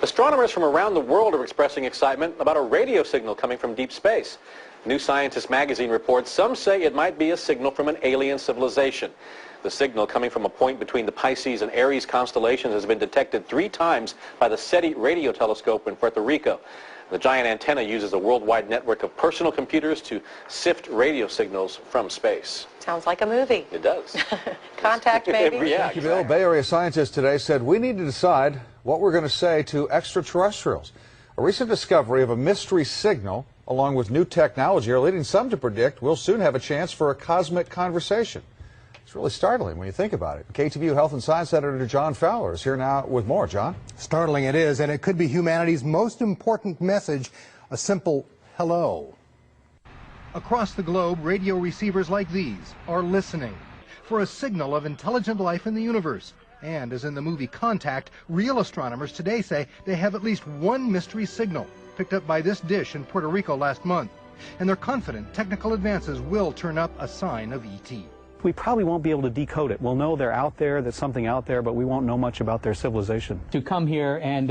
Astronomers from around the world are expressing excitement about a radio signal coming from deep space. New Scientist magazine reports some say it might be a signal from an alien civilization. The signal coming from a point between the Pisces and Aries constellations has been detected 3 times by the SETI radio telescope in Puerto Rico. The giant antenna uses a worldwide network of personal computers to sift radio signals from space. Sounds like a movie. It does. Contact, maybe? Yeah, Thank you, Bill. Bay Area scientists today said we need to decide what we're going to say to extraterrestrials. A recent discovery of a mystery signal, along with new technology, are leading some to predict we'll soon have a chance for a cosmic conversation. It's really startling when you think about it. KTVU Health and Science Editor John Fowler is here now with more. John? Startling it is, and it could be humanity's most important message, a simple hello. Across the globe, radio receivers like these are listening for a signal of intelligent life in the universe. And as in the movie Contact, real astronomers today say they have at least one mystery signal picked up by this dish in Puerto Rico last month. And they're confident technical advances will turn up a sign of ET. We probably won't be able to decode it. We'll know they're out there, there's something out there, but we won't know much about their civilization. To come here and,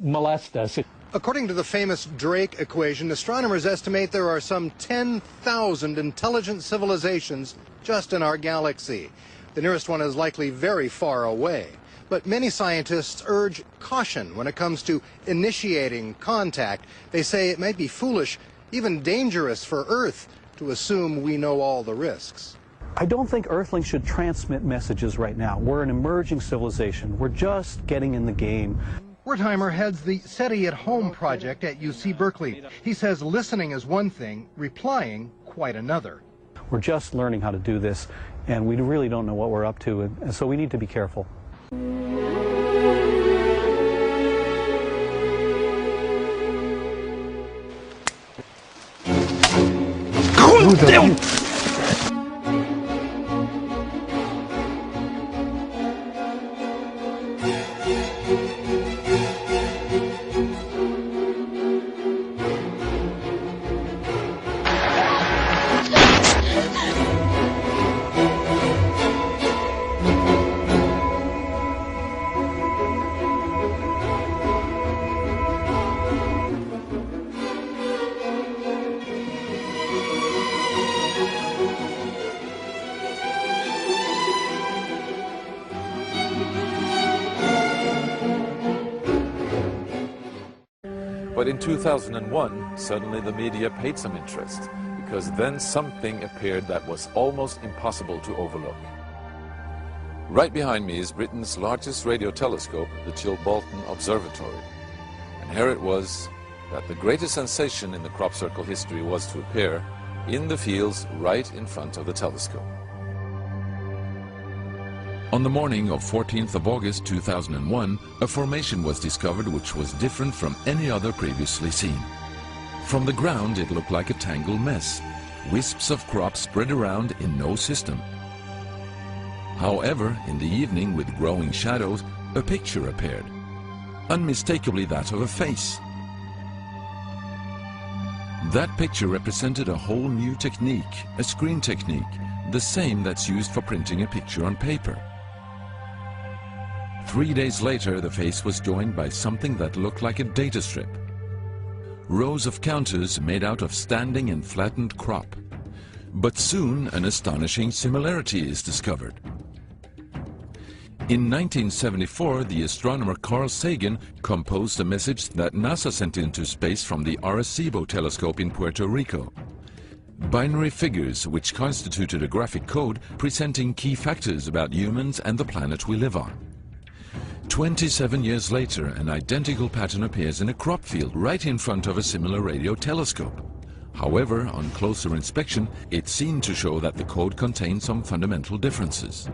molest us. According to the famous Drake equation, astronomers estimate there are some 10,000 intelligent civilizations just in our galaxy. The nearest one is likely very far away. But many scientists urge caution when it comes to initiating contact. They say it might be foolish, even dangerous for Earth to assume we know all the risks. I don't think Earthlings should transmit messages right now. We're an emerging civilization. We're just getting in the game. Wertheimer heads the SETI at Home project at UC Berkeley. He says listening is one thing, replying quite another. We're just learning how to do this, and we really don't know what we're up to, and so we need to be careful. But in 2001, suddenly the media paid some interest, because then something appeared that was almost impossible to overlook. Right behind me is Britain's largest radio telescope, the Chilbolton Observatory. And here it was that the greatest sensation in the crop circle history was to appear in the fields right in front of the telescope. On the morning of 14th of August 2001, a formation was discovered which was different from any other previously seen. From the ground it looked like a tangled mess, wisps of crops spread around in no system. However, in the evening with growing shadows, a picture appeared, unmistakably that of a face. That picture represented a whole new technique, a screen technique, the same that's used for printing a picture on paper. 3 days later, the face was joined by something that looked like a data strip. Rows of counters made out of standing and flattened crop. But soon an astonishing similarity is discovered. In 1974, the astronomer Carl Sagan composed a message that NASA sent into space from the Arecibo telescope in Puerto Rico. Binary figures which constituted a graphic code presenting key factors about humans and the planet we live on. 27 years later, an identical pattern appears in a crop field right in front of a similar radio telescope. However, on closer inspection, it seemed to show that the code contained some fundamental differences.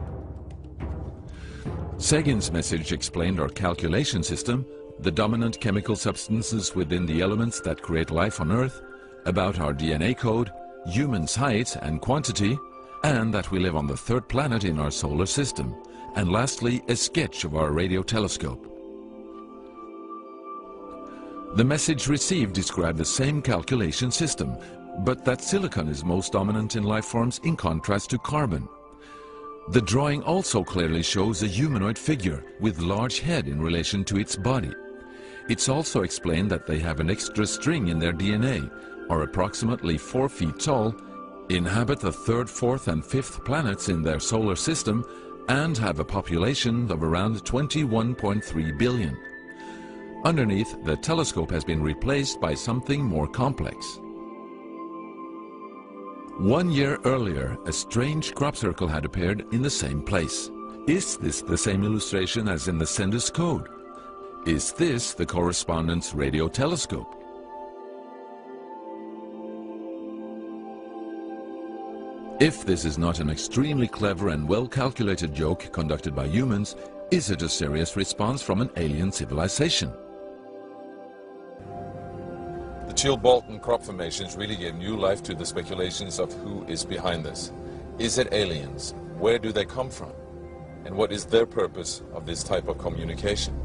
Sagan's message explained our calculation system, the dominant chemical substances within the elements that create life on Earth, about our DNA code, humans' height and quantity, and that we live on the third planet in our solar system, and lastly, a sketch of our radio telescope. The message received described the same calculation system, but that silicon is most dominant in life forms in contrast to carbon. The drawing also clearly shows a humanoid figure with large head in relation to its body. It's also explained that they have an extra string in their DNA, are approximately 4 feet tall, inhabit the 3rd, 4th and 5th planets in their solar system, and have a population of around 21.3 billion. Underneath, the telescope has been replaced by something more complex. 1 year earlier, a strange crop circle had appeared in the same place. Is this the same illustration as in the sender's code? Is this the correspondent's radio telescope? If this is not an extremely clever and well-calculated joke conducted by humans, is it a serious response from an alien civilization? The Chilbolton crop formations really gave new life to the speculations of who is behind this. Is it aliens? Where do they come from? And what is their purpose of this type of communication?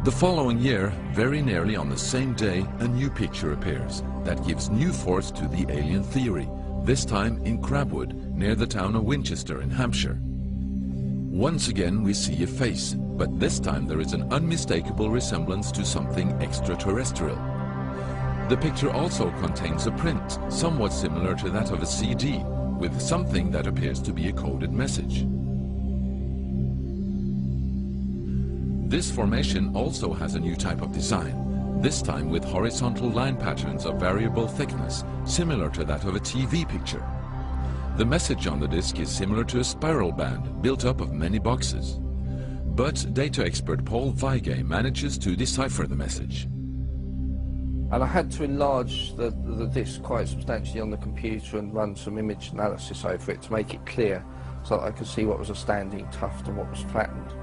The following year, very nearly on the same day, a new picture appears that gives new force to the alien theory, this time in Crabwood, near the town of Winchester in Hampshire. Once again we see a face, but this time there is an unmistakable resemblance to something extraterrestrial. The picture also contains a print, somewhat similar to that of a CD, with something that appears to be a coded message. This formation also has a new type of design, this time with horizontal line patterns of variable thickness, similar to that of a TV picture. The message on the disc is similar to a spiral band built up of many boxes. But data expert Paul Weige manages to decipher the message. And I had to enlarge the disc quite substantially on the computer and run some image analysis over it to make it clear so that I could see what was a standing tuft and what was flattened.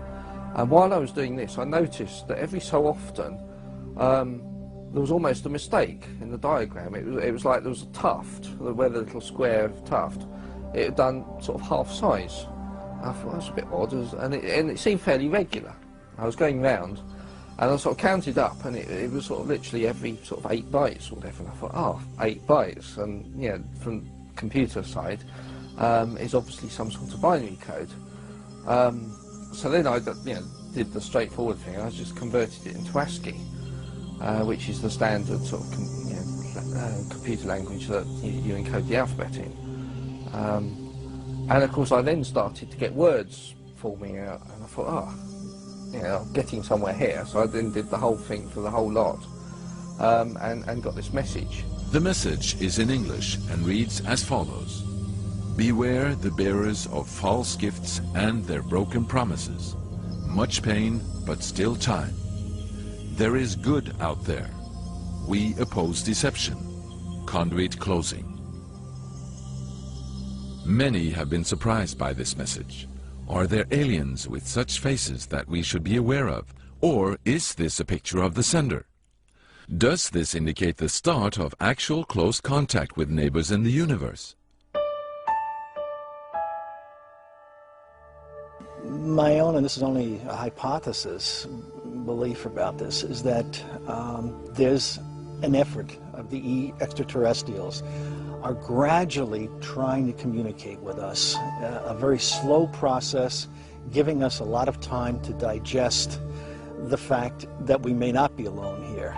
And while I was doing this, I noticed that every so often there was almost a mistake in the diagram. It was like there was a tuft, where the little square tuft, it had done sort of half size. I thought that was a bit odd, and it seemed fairly regular. I was going round, and I sort of counted up, and it was sort of literally every sort of 8 bytes or whatever. And I thought, oh, 8 bytes, and yeah, from computer side, is obviously some sort of binary code. So then I did the straightforward thing. I just converted it into ASCII, which is the standard sort of computer language that you encode the alphabet in. And of course I then started to get words forming out, and I thought, I'm getting somewhere here. So I then did the whole thing for the whole lot, and got this message. The message is in English and reads as follows: Beware the bearers of false gifts and their broken promises. Much pain, but still time. There is good out there. We oppose deception. Conduit closing. Many have been surprised by this message. Are there aliens with such faces that we should be aware of? Or is this a picture of the sender? Does this indicate the start of actual close contact with neighbors in the universe? My own, and this is only a hypothesis, belief about this, is that there's an effort of the extraterrestrials are gradually trying to communicate with us, a very slow process, giving us a lot of time to digest the fact that we may not be alone here.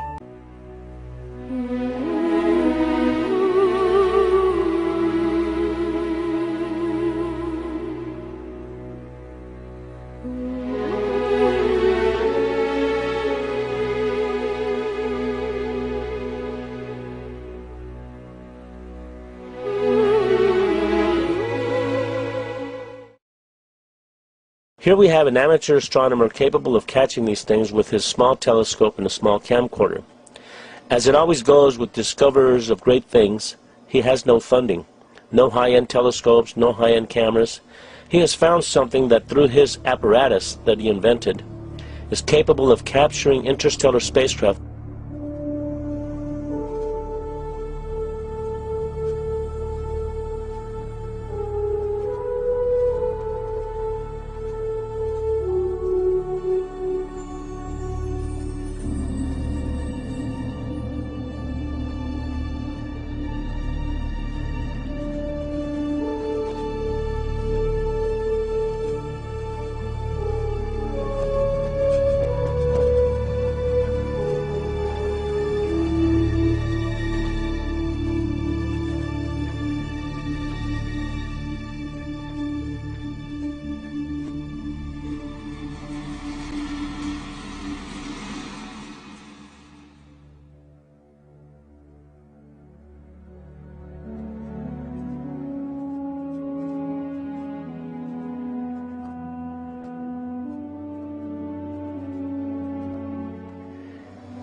Here we have an amateur astronomer capable of catching these things with his small telescope and a small camcorder. As it always goes with discoverers of great things, he has no funding, no high-end telescopes, no high-end cameras. He has found something that through his apparatus that he invented is capable of capturing interstellar spacecraft.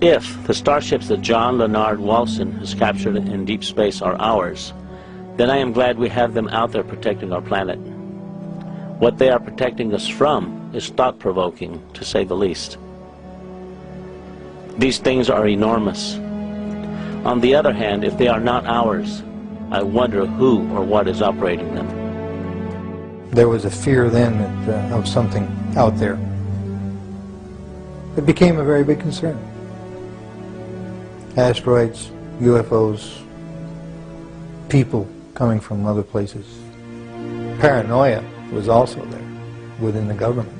If the starships that John Leonard Walton has captured in deep space are ours, then I am glad we have them out there protecting our planet. What they are protecting us from is thought-provoking, to say the least. These things are enormous. On the other hand, if they are not ours, I wonder who or what is operating them. There was a fear then of something out there. It became a very big concern. Asteroids, UFOs, people coming from other places. Paranoia was also there within the government.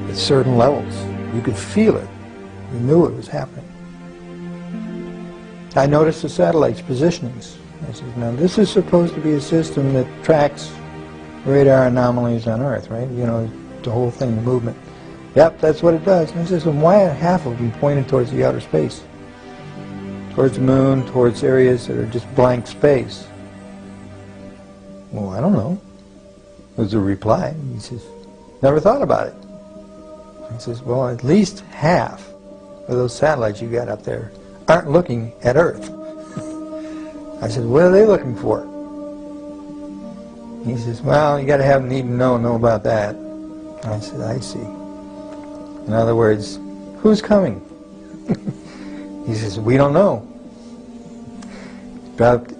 At certain levels, you could feel it. You knew it was happening. I noticed the satellites' positionings. I said, now this is supposed to be a system that tracks radar anomalies on Earth, right? You know, the whole thing, the movement. Yep, that's what it does. And I said, so why are half of them pointed towards the outer space? Towards the moon, towards areas that are just blank space? Well, I don't know, was the reply. He says, never thought about it. He says, well, at least half of those satellites you got up there aren't looking at Earth. I said, what are they looking for? He says, well, you got to have need to know about that. I said, I see. In other words, who's coming? He says, we don't know.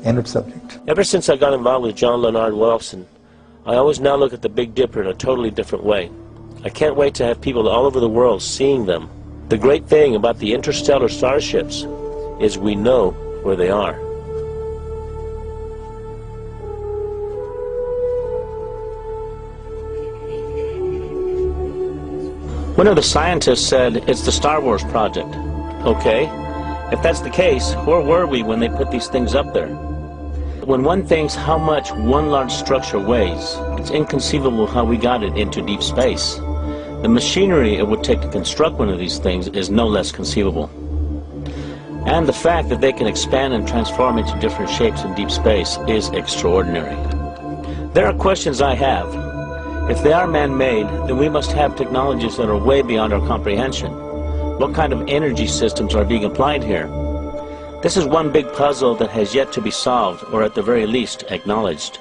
End of subject. Ever since I got involved with John Leonard Walton, I always now look at the Big Dipper in a totally different way. I can't wait to have people all over the world seeing them. The great thing about the interstellar starships is we know where they are. One of the scientists said it's the Star Wars project. Okay, if that's the case, where were we when they put these things up there? When one thinks how much one large structure weighs, it's inconceivable how we got it into deep space. The machinery it would take to construct one of these things is no less conceivable. And the fact that they can expand and transform into different shapes in deep space is extraordinary. There are questions I have. If they are man-made, then we must have technologies that are way beyond our comprehension. What kind of energy systems are being applied here? This is one big puzzle that has yet to be solved, or at the very least, acknowledged.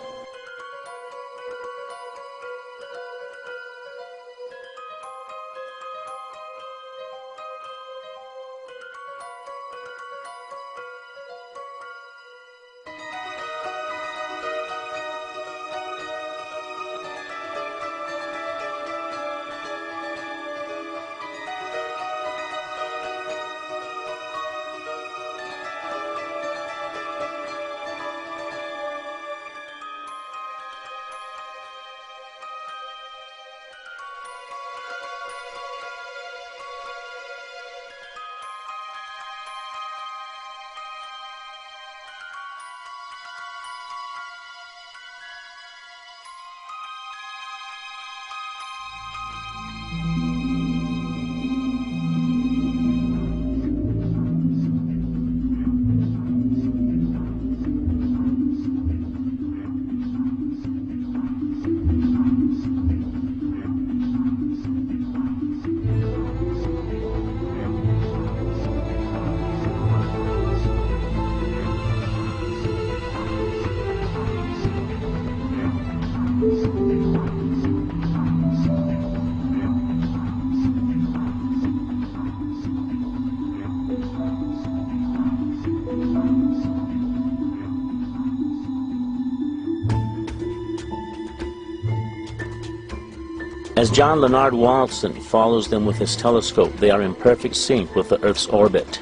As John Leonard Walton follows them with his telescope, they are in perfect sync with the Earth's orbit,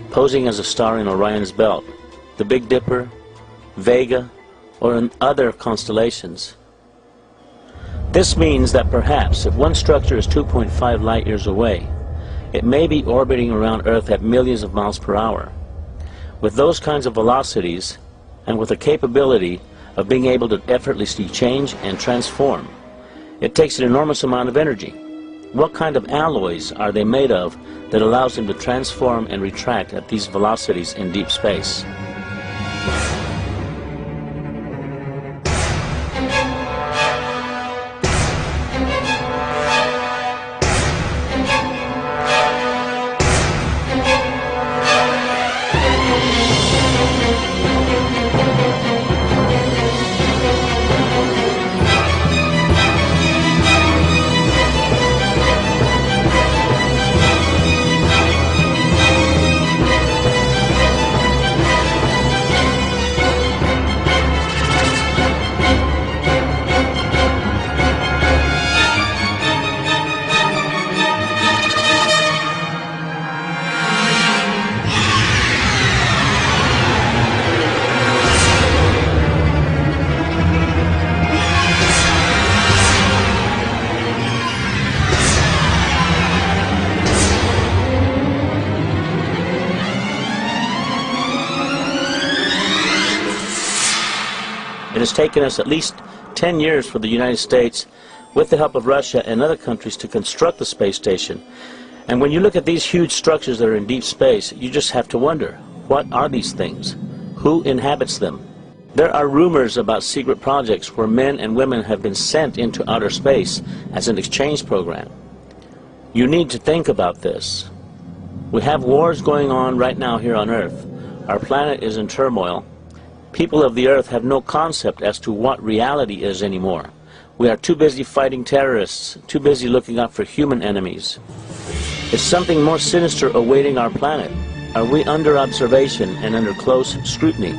posing as a star in Orion's belt, the Big Dipper, Vega, or in other constellations. This means that perhaps if one structure is 2.5 light years away, it may be orbiting around Earth at millions of miles per hour. With those kinds of velocities, and with the capability of being able to effortlessly change and transform, it takes an enormous amount of energy. What kind of alloys are they made of that allows them to transform and retract at these velocities in deep space? has taken us at least 10 years for the United States, with the help of Russia and other countries, to construct the space station. And when you look at these huge structures that are in deep space, you just have to wonder, what are these things? Who inhabits them? There are rumors about secret projects where men and women have been sent into outer space as an exchange program. You need to think about this. We have wars going on right now here on Earth. Our planet is in turmoil. People of the Earth have no concept as to what reality is anymore. We are too busy fighting terrorists, too busy looking out for human enemies. Is something more sinister awaiting our planet? Are we under observation and under close scrutiny?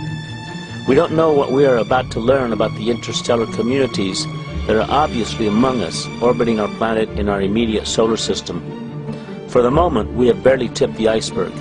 We don't know what we are about to learn about the interstellar communities that are obviously among us, orbiting our planet in our immediate solar system. For the moment, we have barely tipped the iceberg.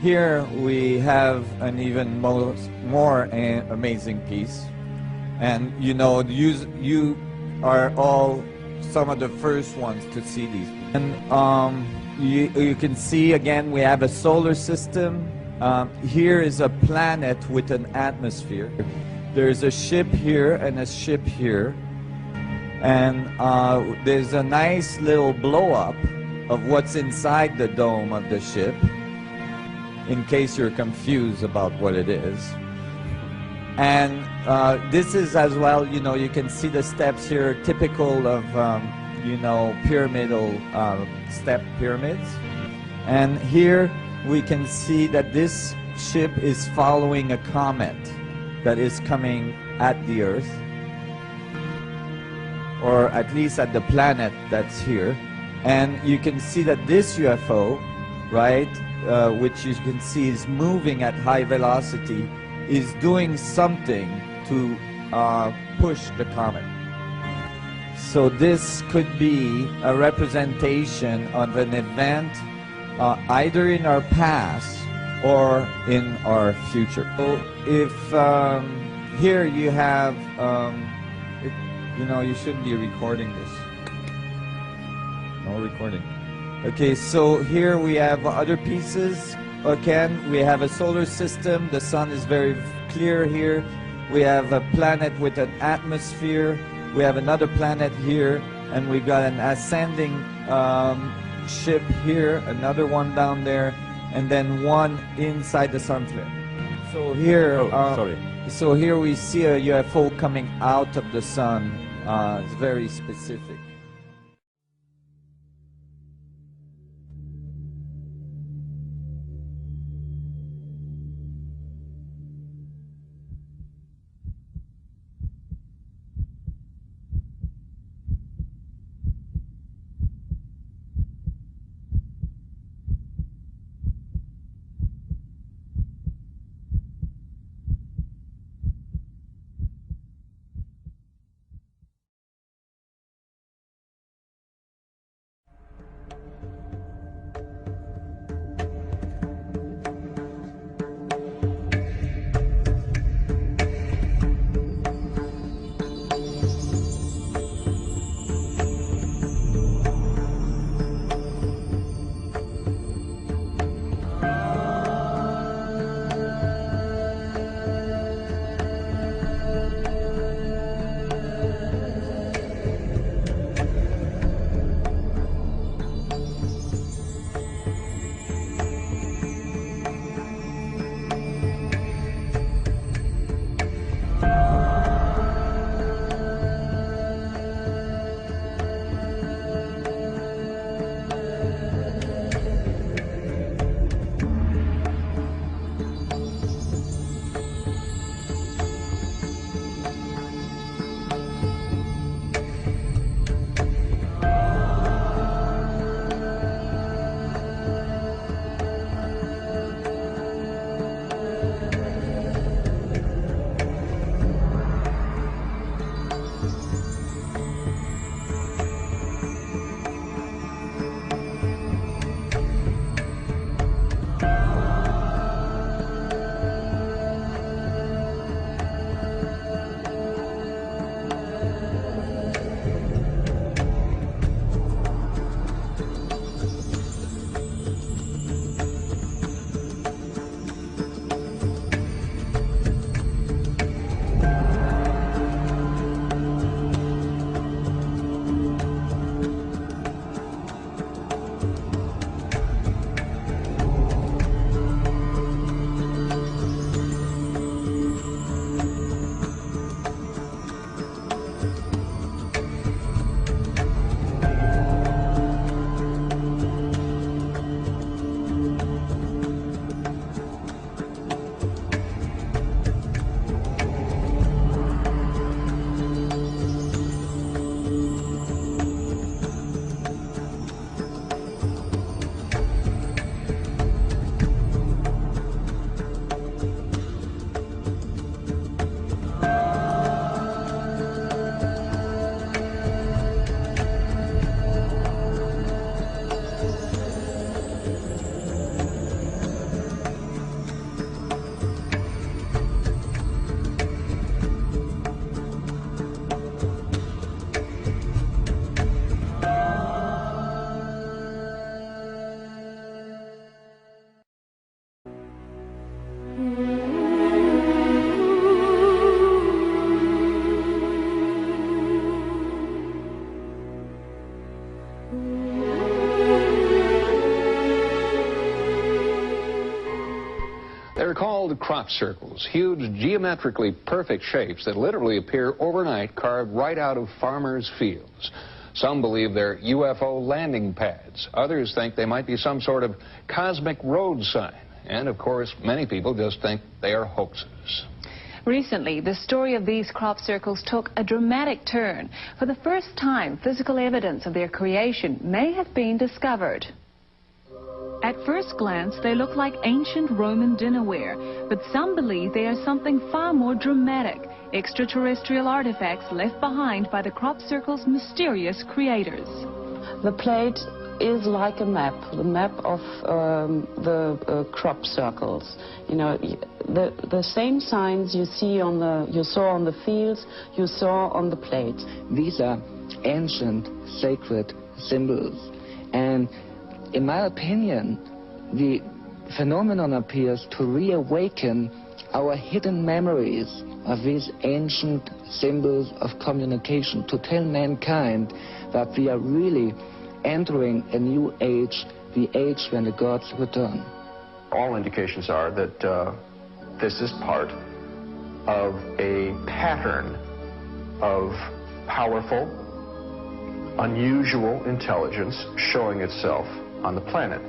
Here we have an even more amazing piece, and you know, you are all some of the first ones to see these. And you can see again we have a solar system. Here is a planet with an atmosphere. There's a ship here and a ship here, and there's a nice little blow up of what's inside the dome of the ship, in case you're confused about what it is. And this is as well, you know, you can see the steps here, typical of, you know, pyramidal step pyramids. And here we can see that this ship is following a comet that is coming at the Earth, or at least at the planet that's here. And you can see that this UFO, right, which you can see is moving at high velocity, is doing something to push the comet. So this could be a representation of an event either in our past or in our future. So if here you have, you know, you shouldn't be recording this. No recording. Okay, so here we have other pieces. Again, we have a solar system. The sun is very clear here. We have a planet with an atmosphere. We have another planet here, and we got an ascending ship here, another one down there, and then one inside the sun flare. So here, so here we see a UFO coming out of the sun. It's very specific. called crop circles, huge geometrically perfect shapes that literally appear overnight carved right out of farmers' fields. Some believe they're UFO landing pads. Others think they might be some sort of cosmic road sign. And, of course, many people just think they are hoaxes. Recently, the story of these crop circles took a dramatic turn. For the first time, physical evidence of their creation may have been discovered. At first glance, they look like ancient Roman dinnerware, but some believe they are something far more dramatic, extraterrestrial artifacts left behind by the crop circle's mysterious creators. The plate is like a map, the map of the crop circles. You know, the same signs you saw on the fields, you saw on the plate. These are ancient, sacred symbols, and in my opinion, the phenomenon appears to reawaken our hidden memories of these ancient symbols of communication, to tell mankind that we are really entering a new age, the age when the gods return. All indications are that this is part of a pattern of powerful, unusual intelligence showing itself on the planet.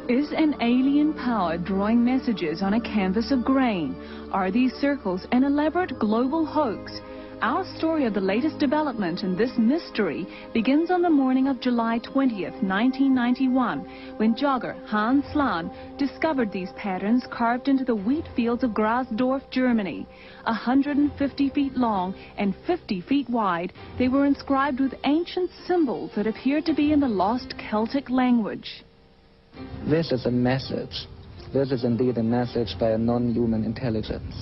Is an alien power drawing messages on a canvas of grain? Are these circles an elaborate global hoax? Our story of the latest development in this mystery begins on the morning of July 20th, 1991, when jogger Hans Slan discovered these patterns carved into the wheat fields of Grasdorf, Germany. 150 feet long and 50 feet wide, they were inscribed with ancient symbols that appeared to be in the lost Celtic language. This is a message. This is indeed a message by a non-human intelligence.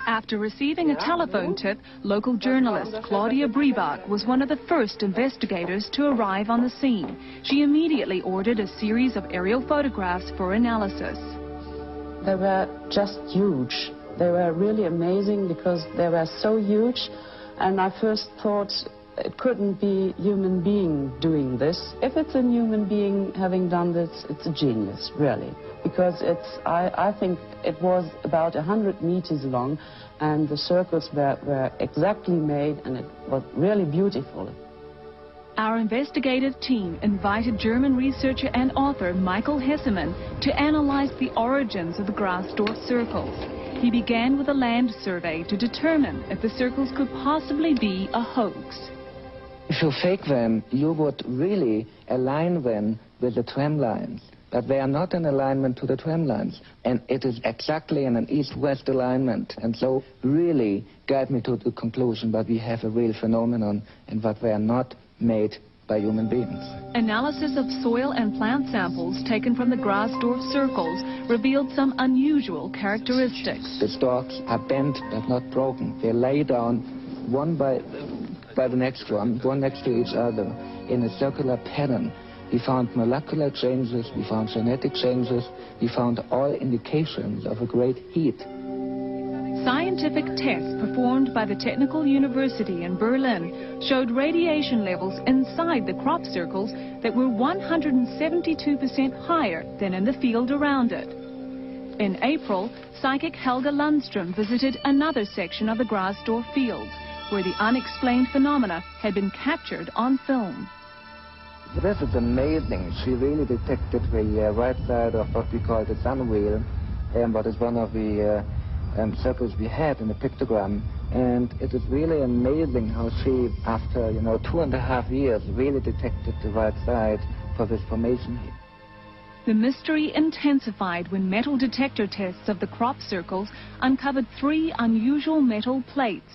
After receiving a telephone tip, local journalist Claudia Briebach was one of the first investigators to arrive on the scene. She immediately ordered a series of aerial photographs for analysis. They were just huge. They were really amazing because they were so huge, and I first thought it couldn't be a human being doing this. If it's a human being having done this, it's a genius, really. Because I think it was about 100 meters long, and the circles were exactly made, and it was really beautiful. Our investigative team invited German researcher and author Michael Hessemann to analyze the origins of the Grasdorf circles. He began with a land survey to determine if the circles could possibly be a hoax. If you fake them, you would really align them with the tram lines. But they are not in alignment to the tram lines. And it is exactly in an east-west alignment. And so really guide me to the conclusion that we have a real phenomenon and that they are not made by human beings. Analysis of soil and plant samples taken from the Grasdorf circles revealed some unusual characteristics. The stalks are bent but not broken. They lay down one by the next one next to each other in a circular pattern. We found molecular changes, we found genetic changes, we found all indications of a great heat. Scientific tests performed by the Technical University in Berlin showed radiation levels inside the crop circles that were 172% higher than in the field around it. In April, psychic Helga Lundström visited another section of the Grasdorf fields, where the unexplained phenomena had been captured on film. This is amazing. She really detected the right side of what we call the sun wheel, what is one of the circles we had in the pictogram. And it is really amazing how she, after 2.5 years, really detected the right side for this formation here. The mystery intensified when metal detector tests of the crop circles uncovered 3 unusual metal plates.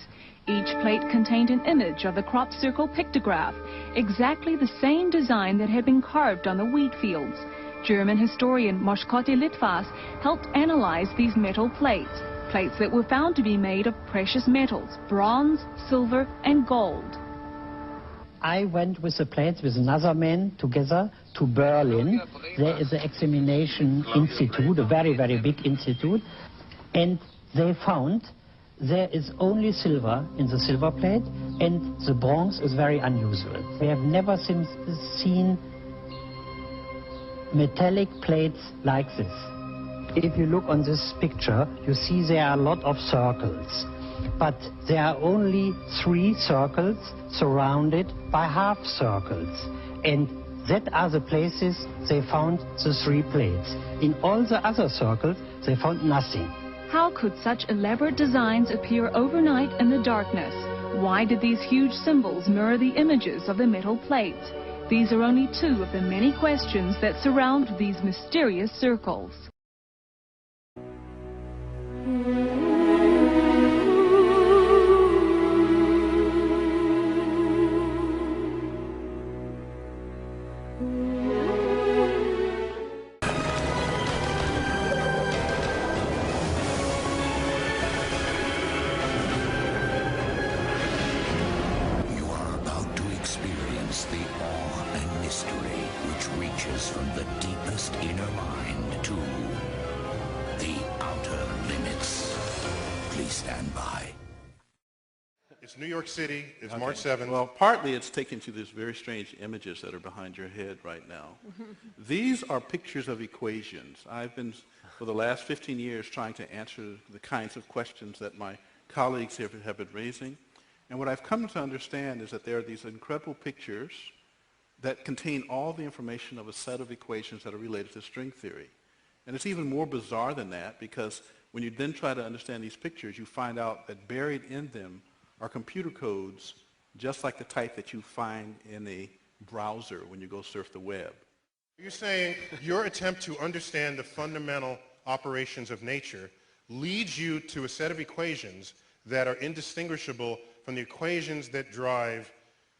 Each plate contained an image of the crop circle pictograph, exactly the same design that had been carved on the wheat fields. German historian Moschkotti Litvas helped analyze these metal plates that were found to be made of precious metals, bronze, silver and gold. I went with the plates with another man together to Berlin. There is an examination institute, a very, very big institute, and they found there is only silver in the silver plate, and the bronze is very unusual. We have never seen metallic plates like this. If you look on this picture, you see there are a lot of circles. But there are only 3 circles surrounded by half circles. And that are the places they found the 3 plates. In all the other circles, they found nothing. How could such elaborate designs appear overnight in the darkness? Why did these huge symbols mirror the images of the metal plates? These are only 2 of the many questions that surround these mysterious circles. The awe and mystery which reaches from the deepest inner mind to the outer limits. Please stand by. It's New York City. It's March 7th. Well, partly it's taken to these very strange images that are behind your head right now. These are pictures of equations. I've been, for the last 15 years, trying to answer the kinds of questions that my colleagues here have been raising. And what I've come to understand is that there are these incredible pictures that contain all the information of a set of equations that are related to string theory. And it's even more bizarre than that, because when you then try to understand these pictures, you find out that buried in them are computer codes just like the type that you find in a browser when you go surf the web. You're saying your attempt to understand the fundamental operations of nature leads you to a set of equations that are indistinguishable from the equations that drive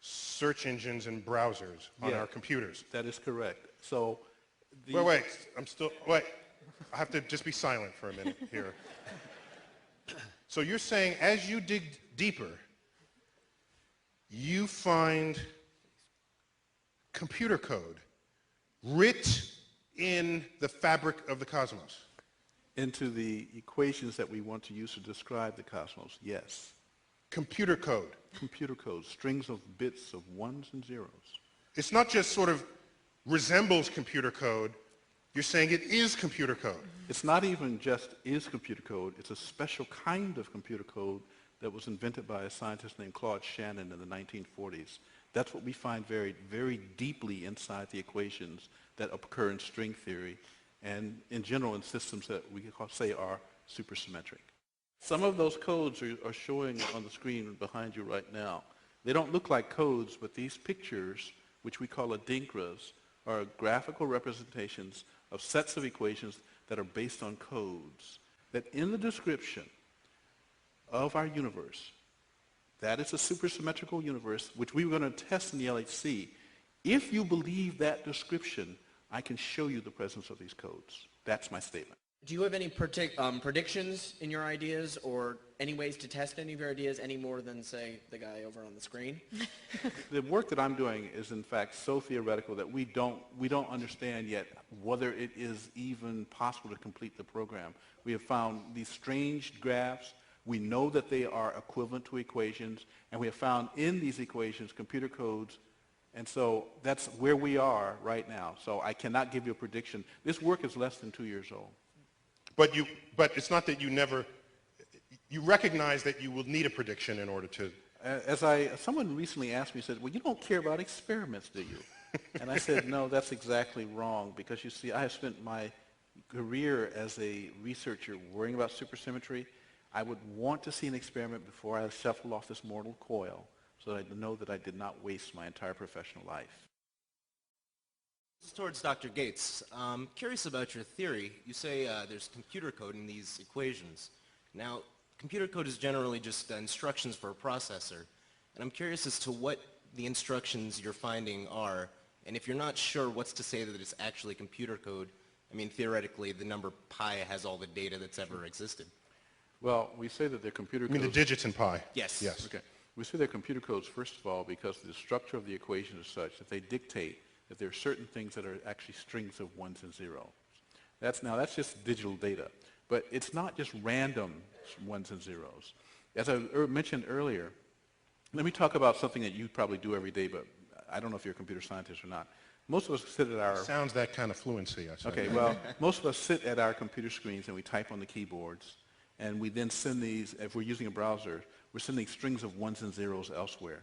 search engines and browsers on our computers. That is correct. So, wait, I have to just be silent for a minute here. So you're saying as you dig deeper, you find computer code writ in the fabric of the cosmos? Into the equations that we want to use to describe the cosmos, yes. Computer code? Computer code, strings of bits of ones and zeros. It's not just sort of resembles computer code, you're saying it is computer code. It's not even just is computer code, it's a special kind of computer code that was invented by a scientist named Claude Shannon in the 1940s. That's what we find very, very deeply inside the equations that occur in string theory and in general in systems that we say are supersymmetric. Some of those codes are showing on the screen behind you right now. They don't look like codes, but these pictures, which we call adinkras, are graphical representations of sets of equations that are based on codes. That in the description of our universe, that is a supersymmetrical universe, which we were going to test in the LHC. If you believe that description, I can show you the presence of these codes. That's my statement. Do you have any predictions in your ideas or any ways to test any of your ideas any more than, say, the guy over on the screen? The work that I'm doing is, in fact, so theoretical that we don't understand yet whether it is even possible to complete the program. We have found these strange graphs. We know that they are equivalent to equations, and we have found in these equations computer codes. And so that's where we are right now. So I cannot give you a prediction. This work is less than 2 years old. But it's not that you recognize that you will need a prediction in order to... Someone recently asked me, said, well, you don't care about experiments, do you? And I said, no, that's exactly wrong, because you see, I have spent my career as a researcher worrying about supersymmetry. I would want to see an experiment before I shuffle off this mortal coil, so that I know that I did not waste my entire professional life. This is towards Dr. Gates. I'm curious about your theory. You say there's computer code in these equations. Now, computer code is generally just instructions for a processor. And I'm curious as to what the instructions you're finding are. And if you're not sure what's to say that it's actually computer code, I mean, theoretically, the number pi has all the data that's ever existed. Well, we say that they're computer codes. You mean the digits in pi? Yes. Yes. Okay. We say they're computer codes, first of all, because the structure of the equation is such that they dictate that there are certain things that are actually strings of ones and zeros. That's just digital data. But it's not just random ones and zeros. As I mentioned earlier, let me talk about something that you probably do every day, but I don't know if you're a computer scientist or not. Most of us sit at our... Sounds that kind of fluency, I said. Okay, well, most of us sit at our computer screens and we type on the keyboards, and we then send these, if we're using a browser, we're sending strings of ones and zeros elsewhere.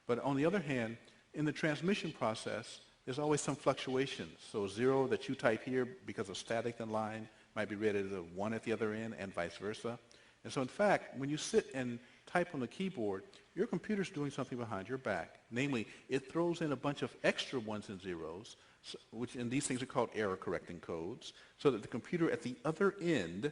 But on the other hand, in the transmission process, there's always some fluctuations. So 0 that you type here because of static in line might be read as a 1 at the other end and vice versa. And so in fact, when you sit and type on the keyboard, your computer's doing something behind your back. Namely, it throws in a bunch of extra ones and zeros, and these things are called error correcting codes, so that the computer at the other end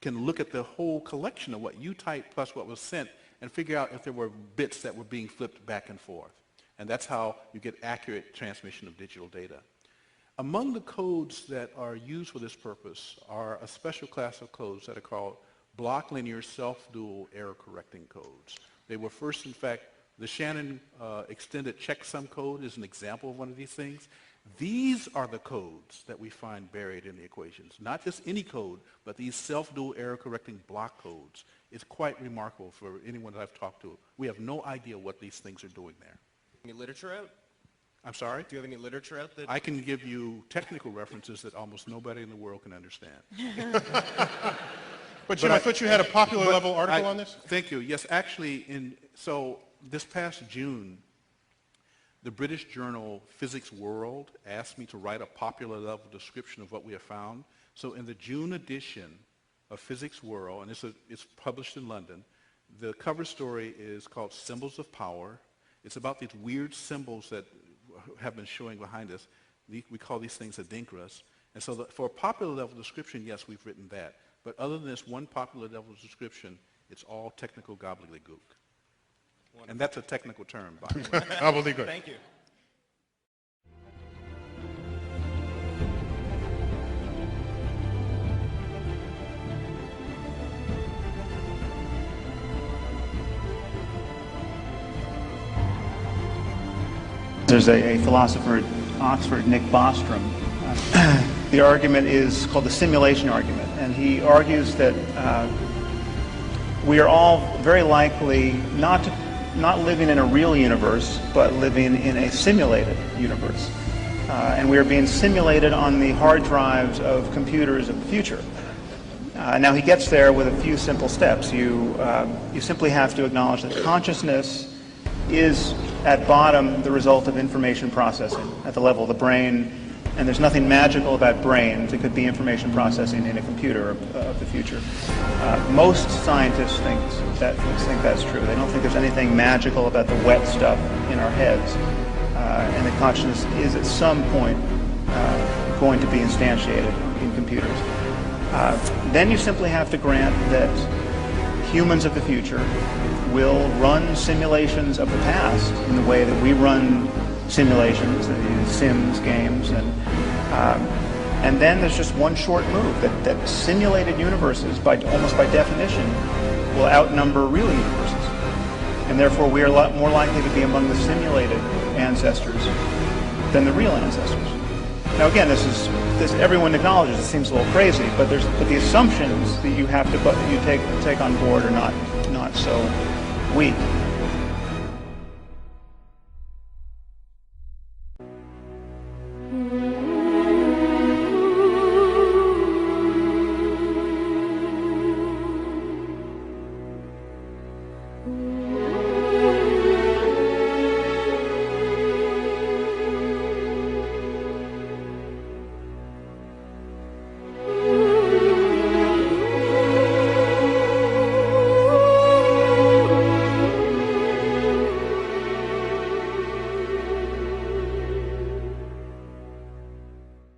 can look at the whole collection of what you typed plus what was sent and figure out if there were bits that were being flipped back and forth. And that's how you get accurate transmission of digital data. Among the codes that are used for this purpose are a special class of codes that are called block linear self-dual error correcting codes. They were first, in fact, the Shannon extended checksum code is an example of one of these things. These are the codes that we find buried in the equations. Not just any code, but these self-dual error correcting block codes. It's quite remarkable for anyone that I've talked to. We have no idea what these things are doing there. Any literature out? I'm sorry? Do you have any literature out that... I can give you technical references that almost nobody in the world can understand. But Jim, I thought you had a popular level article on this? Thank you. Yes, actually, so this past June, the British journal Physics World asked me to write a popular level description of what we have found. So in the June edition of Physics World, and it's published in London, the cover story is called Symbols of Power. It's about these weird symbols that have been showing behind us. We call these things adinkras. And so for a popular level description, yes, we've written that. But other than this one popular level description, it's all technical gobbledygook. And that's a technical term, by the way. Gobbledygook. Thank you. There's a philosopher at Oxford, Nick Bostrom. The argument is called the simulation argument, and he argues that we are all very likely not living in a real universe, but living in a simulated universe. And we are being simulated on the hard drives of computers of the future. Now he gets there with a few simple steps. You simply have to acknowledge that consciousness is at bottom the result of information processing at the level of the brain, and there's nothing magical about brains. It could be information processing in a computer of the future. Most scientists think that's true. They don't think there's anything magical about the wet stuff in our heads, and that consciousness is at some point going to be instantiated in computers. Then you simply have to grant that humans of the future will run simulations of the past in the way that we run simulations, the Sims games, and then there's just one short move, that simulated universes, almost by definition, will outnumber real universes. And therefore we are a lot more likely to be among the simulated ancestors than the real ancestors. Now again, this everyone acknowledges it seems a little crazy, but the assumptions that you have to take on board are not so weak.